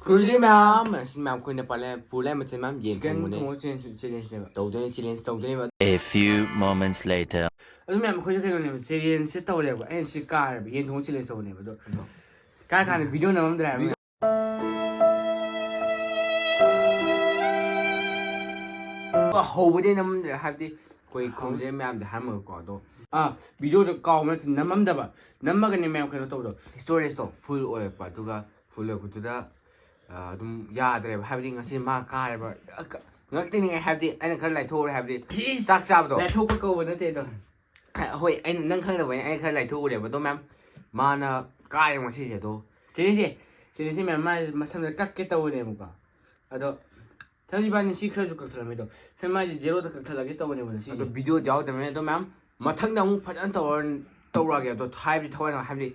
ꯀ꯭ꯔꯨꯖꯤ ꯃꯌꯥꯝ ꯑꯁꯤ ꯃꯌꯥꯝ ꯑꯩꯈꯣꯏꯅ ꯄꯨꯔ ꯃꯊꯦꯜ ꯃꯌꯥꯝ ꯌꯦꯟ ꯊꯣꯡꯕꯅꯦ ꯆꯦꯂꯦꯟꯖꯅꯦꯕ ꯇꯧꯗꯣꯏꯅꯦ ꯆꯦꯂꯦꯟꯖ ꯇꯧꯗꯣꯏꯅꯦꯕ A few moments later. ꯑꯗꯨ ꯃꯌꯥꯝ ꯑꯩꯈꯣꯏꯁꯨ ꯀꯩꯅꯣꯅꯦꯕ ꯆꯦꯂꯦꯟꯖꯁꯦ ꯇꯧꯔꯦꯕ ꯑꯩꯅ ꯁꯤ ꯀꯥꯔꯦꯕ ꯌꯦꯟ ꯊꯣꯡꯕ ꯆꯦꯂꯦꯟꯖ ꯇꯧꯕꯅꯦꯕ ꯑꯗꯣ ꯀꯥꯔ ꯀꯥꯟꯗ ꯚꯤꯗꯤꯑꯣ ꯅꯝꯃꯝꯗ꯭ꯔꯦ ꯍꯥꯏꯕ ꯍꯧꯕꯗꯤ ꯅꯝꯃꯝꯗ꯭ꯔꯦ ꯍꯥꯏꯕꯗꯤ ꯑꯩꯈꯣꯏ ꯈꯣꯡꯖꯩ ꯃꯌꯥꯝꯗ ꯍꯥꯏꯔꯝꯃꯒꯀꯣ ꯑꯗꯣ ꯚꯤꯗꯤꯑꯣꯗꯣ ꯀꯥꯎꯕ ꯅꯠꯇꯦ ꯅꯝꯃꯝꯗꯕ ꯅꯝꯃꯒꯅꯦ ꯃꯌꯥꯝ ꯀꯩꯅꯣ ꯇꯧꯕꯗꯣ ꯁ꯭ꯇꯣꯔꯦꯖꯇꯣ ꯐꯨꯜ ꯑꯣꯏꯔꯛꯄ ꯑꯗꯨꯒ ꯐꯨꯜ ꯑꯣꯏꯔꯛꯄꯗꯨꯗ ꯑꯗꯨꯝ ꯌꯥꯗ꯭ꯔꯦꯕ ꯍꯥꯏꯕꯗꯤ ꯉꯁꯤ ꯃꯥ ꯀꯥꯔꯦꯕ ꯉꯛꯇꯤꯅꯤꯡꯉꯥꯏ ꯍꯥꯏꯕꯗꯤ ꯑꯩꯅ ꯈꯔ ꯂꯥꯏꯊꯣꯛꯎꯔꯦ ꯍꯥꯏꯕꯗꯤ ꯆꯥꯛ ꯆꯥꯕꯗꯣ ꯂꯥꯏꯊꯣꯛꯄ ꯀꯧꯕ ꯅꯠꯇꯦ ꯑꯗꯣ ꯍꯣꯏ ꯑꯩꯅ ꯅꯪ ꯈꯪꯗꯕꯩꯅꯦ ꯑꯩꯅ ꯈꯔ ꯂꯥꯏꯊꯣꯛꯎꯔꯦꯕ ꯑꯗꯣ ꯃꯌꯥꯝ ꯃꯥꯅ ꯀꯥꯔꯦ ꯉꯁꯤꯁꯦ ꯑꯗꯣ ꯆꯦꯂꯦꯟꯖꯁꯦ ꯃꯌꯥꯝ ꯃꯥꯁꯦ ꯃꯁꯝꯗ ꯀꯛꯀꯦ ꯇꯧꯕꯅꯦꯕꯀꯣ ꯑꯗꯣ ꯊꯕꯤ ꯏꯕꯥꯅꯤ ꯁꯤ ꯈꯔꯁꯨ ꯀꯛꯊꯠꯂꯝꯃꯦ ꯑꯗꯣ ꯁꯤ ꯃꯥꯁꯦ ꯖꯦꯔꯣꯗ ꯀꯛꯊꯠꯂꯒꯦ ꯇꯧꯕꯅꯦꯕ ꯁꯤꯁꯦ ꯑꯗꯣ ꯚꯤꯗꯤꯑꯣ ꯌꯥꯎꯗꯕꯅꯤꯅ ꯑꯗꯣ ꯃꯌꯥꯝ ꯃꯊꯪꯗ ꯑꯃꯨꯛ ꯐꯖꯅ ꯇꯧꯔꯛꯑꯒꯦ ꯑꯗꯣ ꯍꯥꯏꯕꯗꯤ ꯊꯋꯥꯏꯅ ꯍꯥꯏꯕꯗꯤ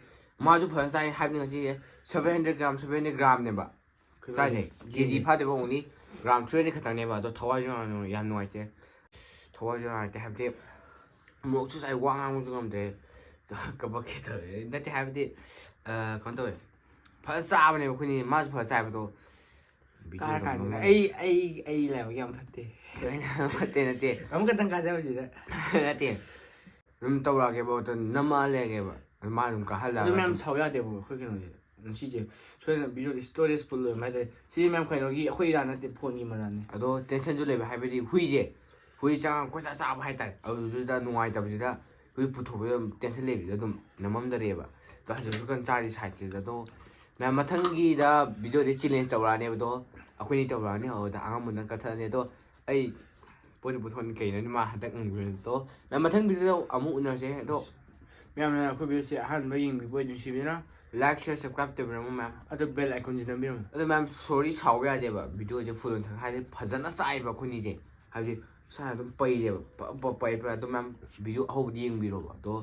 ꯃꯥꯁꯨ ꯐꯖꯅ ꯆꯥꯏ ꯍꯥꯏꯕꯗꯤ ꯉꯁꯤꯁꯦ 700 ꯒ꯭ꯔꯥꯝꯅꯦꯕ ꯆꯥꯏꯁꯦ ꯀꯦꯖꯤ ꯐꯥꯗꯦꯕ ꯑꯣꯡꯂꯤ ꯒ꯭ꯔꯥꯝ 300 ꯈꯛꯇꯪꯅꯦꯕ ꯑꯗꯣ ꯊꯋꯥꯏꯁꯨ ꯌꯥꯝ ꯅꯨꯡꯉꯥꯏꯇꯦ ꯍꯥꯏꯕꯗꯤ ꯃꯣꯔꯣꯛꯁꯨ ꯆꯥꯏ ꯋꯥ ꯉꯥꯡꯕꯁꯨ ꯉꯝꯗ꯭ꯔꯦ ꯀꯞꯄꯛꯀꯦ ꯇꯧꯔꯦ ꯅꯠꯇꯦ ꯍꯥꯏꯕꯗꯤ ꯀꯩꯅꯣ ꯇꯧꯋꯦ ꯐꯖꯅ ꯆꯥꯕꯅꯦꯕ ꯑꯩꯈꯣꯏꯅꯤ ꯃꯥꯁꯨ ꯐꯖꯅ ꯆꯥꯏꯕꯗꯣ ꯀꯥꯔ ꯀꯥꯟꯗ ꯑꯩ ꯂꯥꯏꯕꯛ ꯌꯥꯝ ꯐꯠꯇꯦ ꯅꯠꯇꯦ ꯑꯃꯨꯛꯈꯛꯇꯪ ꯀꯥꯖꯕꯁꯤꯗ ꯅꯠꯇꯦ ꯑꯗꯨꯝ ꯇꯧꯔꯛꯑꯒꯦꯕ ꯑꯗꯨꯝ ꯅꯝꯃꯛꯑ ꯂꯩꯔꯒꯦꯕ ꯃꯥ ꯑꯗꯨꯝ ꯀꯥꯍꯜꯂꯛꯑꯒ ꯑꯗꯨ ꯃꯌꯥꯝ ꯁꯥꯎ ꯌꯥꯗꯦꯕ ꯑꯩꯈꯣꯏ ꯀꯩꯅꯣꯁꯦ ꯁꯤꯁꯦ ꯁꯣꯏꯗꯅ ꯚꯤꯗꯤꯑꯣꯗꯤ ꯁ꯭ꯇꯣꯔꯦꯖ ꯐꯨꯜ ꯑꯣꯏꯕ ꯍꯥꯏꯇꯥꯔꯦ ꯁꯤ ꯃꯌꯥꯝ ꯀꯩꯅꯣꯒꯤ ꯑꯩꯈꯣꯏ ꯏꯔꯥꯟ ꯅꯠꯇꯦ ꯐꯣꯟꯒꯤ ꯃꯔꯥꯟꯅꯤ ꯑꯗꯣ ꯇꯦꯟꯁꯟꯁꯨ ꯂꯩꯕ ꯍꯥꯏꯕꯗꯤ ꯍꯨꯏ ꯆꯪꯉꯒ ꯀꯣꯏꯆꯥ ꯆꯥꯕ ꯍꯥꯏꯇꯥꯔꯦ ꯑꯗꯨꯗꯨꯗ ꯅꯨꯡꯉꯥꯏꯇꯕꯁꯤꯗ ꯍꯨꯏ ꯄꯨꯊꯣꯛꯄꯗ ꯇꯦꯟꯁꯟ ꯂꯩꯕꯁꯤꯗ ꯑꯗꯨꯝ ꯅꯝꯃꯝꯗꯔꯦꯕ ꯑꯗꯣ ꯍꯧꯖꯤꯛꯁꯨ ꯀꯟꯅ ꯆꯥꯔꯤ ꯁꯥꯏꯠꯁꯤꯗ ꯑꯗꯣ ꯃꯌꯥꯝ ꯃꯊꯪꯒꯤꯗ ꯚꯤꯗꯤꯑꯣꯗꯤ ꯆꯦꯂꯦꯟꯖ ꯇꯧꯔꯛꯑꯅꯦꯕ ꯑꯗꯣ ꯑꯩꯈꯣꯏꯅꯤ ꯇꯧꯔꯛꯑꯅꯤ ꯑꯗꯨꯗ ꯑꯉꯝꯕꯅ ꯀꯠꯊꯛꯑꯅꯤ ꯑꯗꯣ ꯑꯩ ꯄꯣꯠꯇꯤ ꯄꯨꯊꯣꯛꯅꯤ ꯀꯩꯅꯣꯅꯤ ꯃꯥ ꯍꯟꯗꯛ ꯉꯝꯈ꯭ꯔꯦ ꯑꯗꯣ ꯃꯊꯪ ꯚꯤꯗꯤꯑꯣꯗ ꯑꯃꯨꯛ ꯎꯅꯔꯁꯦ ꯑꯗꯣ ꯃꯌꯥꯝꯅ ꯑꯩꯈꯣꯏ ꯚꯤꯗꯤꯑꯣꯁꯦ ꯑꯍꯥꯟꯕ ꯌꯦꯡꯕꯤꯕ ꯑꯣꯏ ꯅꯨꯡꯁꯤꯕꯤꯅ ꯂꯥꯏꯛ ꯁꯤꯌꯔ ꯁꯕꯁꯀ꯭ꯔꯥꯏꯕ ꯇꯧꯕꯤꯔꯝꯃꯣ ꯃꯌꯥꯝ ꯑꯗꯣ ꯕꯦꯜ ꯑꯥꯏꯀꯣꯟꯁꯤ ꯅꯝꯕꯤꯔꯝꯃꯣ ꯑꯗꯣ ꯃꯌꯥꯝ ꯁꯣꯔꯤ ꯁꯥꯎꯕ ꯌꯥꯗꯦꯕ ꯚꯤꯗꯤꯑꯣꯁꯦ ꯐꯨꯜ ꯑꯣꯏꯅ ꯍꯥꯏꯗꯤ ꯐꯖꯅ ꯆꯥꯏꯕ ꯑꯩꯈꯣꯏꯅꯤꯁꯦ ꯍꯥꯏꯕꯗꯤ ꯁꯥꯏꯅ ꯑꯗꯨꯝ ꯄꯩꯔꯦꯕ ꯄꯩ ꯑꯗꯣ ꯃꯌꯥꯝ ꯚꯤꯗꯤꯑꯣ ꯑꯍꯧꯕꯗꯤ ꯌꯦꯡꯕꯤꯔꯣꯕ ꯑꯗꯣ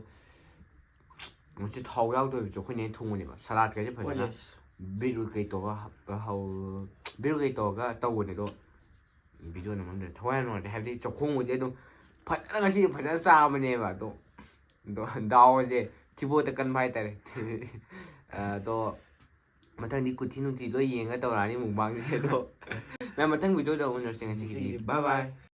ꯃꯁꯤ ꯊꯥꯎ ꯌꯥꯎꯗꯕꯁꯨ ꯑꯩꯈꯣꯏꯅ ꯍꯦꯟꯅ ꯊꯣꯡꯕꯅꯦꯕ ꯁꯂꯥꯗꯀꯩꯁꯦ ꯐꯖꯅ ꯕꯤꯠꯔꯨꯠ ꯀꯩ ꯇꯧꯔꯒ ꯇꯧꯕꯅꯦ ꯑꯗꯣ ꯚꯤꯗꯤꯑꯣ ꯅꯝꯃꯝꯗ꯭ꯔꯦ ꯊꯋꯥꯏ ꯌꯥꯝ ꯅꯨꯡꯉꯥꯏꯇꯦ ꯍꯥꯏꯕꯗꯤ ꯆꯥꯛꯈꯣꯡꯕꯨꯗꯤ ꯑꯗꯨꯝ ꯐꯖꯅ ꯉꯁꯤ ꯐꯖꯅ ꯆꯥꯕꯅꯦꯕ ꯑꯗꯣ ꯗꯥꯎꯁꯦ ꯊꯤꯕꯣꯠꯇ ꯀꯟꯕ ꯍꯥꯏꯇꯥꯔꯦ ꯑꯗꯣ ꯃꯊꯪꯗꯤ ꯀꯨꯊꯤ ꯅꯨꯡꯊꯤ ꯂꯣꯏ ꯌꯦꯡꯉ ꯇꯧꯔꯛꯑꯅꯤ ꯃꯨꯛꯕꯥꯡꯁꯦ ꯑꯗꯣ ꯃꯌꯥꯝ ꯃꯊꯪ ꯚꯤꯗꯤꯑꯣꯗ ꯎꯅꯔꯁꯦ ꯉꯁꯤꯒꯤꯗꯤ ꯕꯥꯏ ꯕꯥꯏ